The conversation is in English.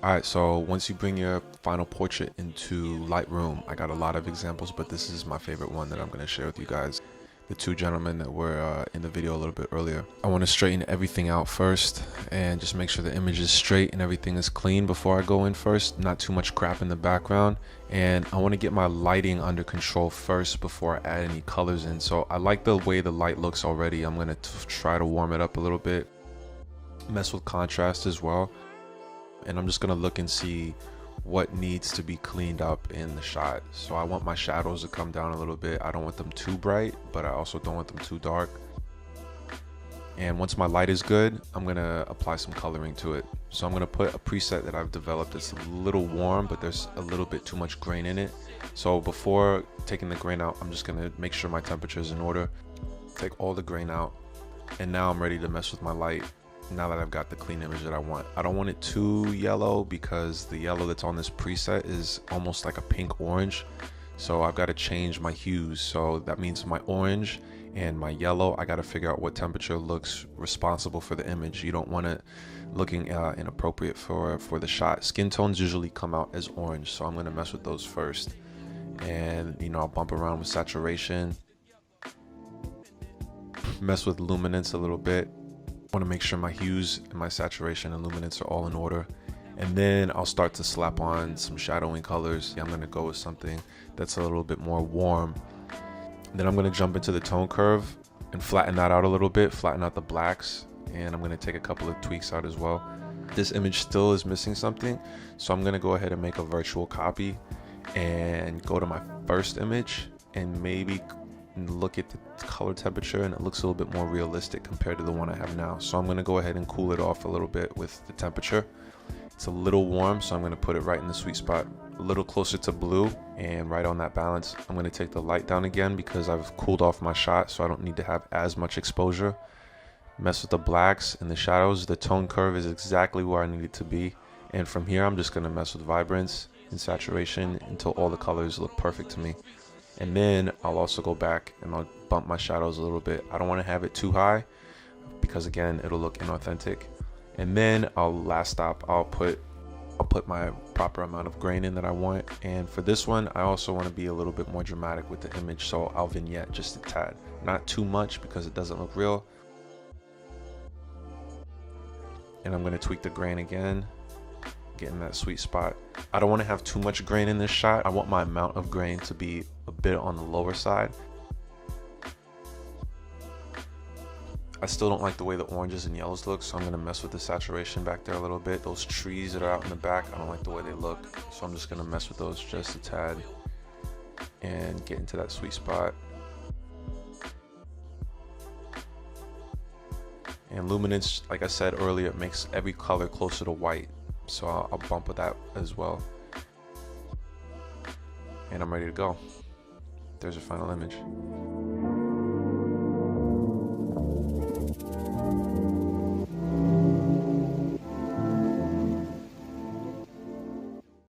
Alright, so once you bring your final portrait into Lightroom, I got a lot of examples, but this is my favorite one that I'm going to share with you guys. The two gentlemen that were in the video a little bit earlier. I want to straighten everything out first and just make sure the image is straight and everything is clean before I go in first. Not too much crap in the background. And I want to get my lighting under control first before I add any colors in. So I like the way the light looks already. I'm going to try to warm it up a little bit. Mess with contrast as well. And I'm just going to look and see what needs to be cleaned up in the shot. So I want my shadows to come down a little bit. I don't want them too bright, but I also don't want them too dark. And once my light is good, I'm going to apply some coloring to it. So I'm going to put a preset that I've developed that's a little warm, but there's a little bit too much grain in it. So before taking the grain out, I'm just going to make sure my temperature is in order. Take all the grain out. And now I'm ready to mess with my light. Now that I've got the clean image that I want. I don't want it too yellow because the yellow that's on this preset is almost like a pink orange. So I've got to change my hues. So that means my orange and my yellow, I got to figure out what temperature looks responsible for the image. You don't want it looking inappropriate for the shot. Skin tones usually come out as orange, so I'm going to mess with those first. And I'll bump around with saturation, mess with luminance a little bit. I want to make sure my hues and my saturation and luminance are all in order. And then I'll start to slap on some shadowing colors. I'm going to go with something that's a little bit more warm. Then I'm going to jump into the tone curve and flatten that out a little bit, flatten out the blacks. And I'm going to take a couple of tweaks out as well. This image still is missing something, so I'm going to go ahead and make a virtual copy and go to my first image and maybe look at the color temperature, and it looks a little bit more realistic compared to the one I have now. So I'm going to go ahead and cool it off a little bit with the temperature. It's a little warm, so I'm going to put it right in the sweet spot, a little closer to blue and right on that balance. I'm going to take the light down again because I've cooled off my shot, so I don't need to have as much exposure. Mess with the blacks and the shadows. The tone curve is exactly where I need it to be, and from here I'm just going to mess with vibrance and saturation until all the colors look perfect to me. And then I'll also go back and I'll bump my shadows a little bit. I don't want to have it too high because again, it'll look inauthentic. And then last stop, I'll put my proper amount of grain in that I want. And for this one, I also want to be a little bit more dramatic with the image. So I'll vignette just a tad, not too much because it doesn't look real. And I'm going to tweak the grain again, get in that sweet spot. I don't want to have too much grain in this shot. I want my amount of grain to be a bit on the lower side. I still don't like the way the oranges and yellows look, so I'm going to mess with the saturation back there a little bit. Those trees that are out in the back, I don't like the way they look, so I'm just going to mess with those just a tad and get into that sweet spot. And luminance, like I said earlier, makes every color closer to white, so I'll bump with that as well. And I'm ready to go. There's your final image.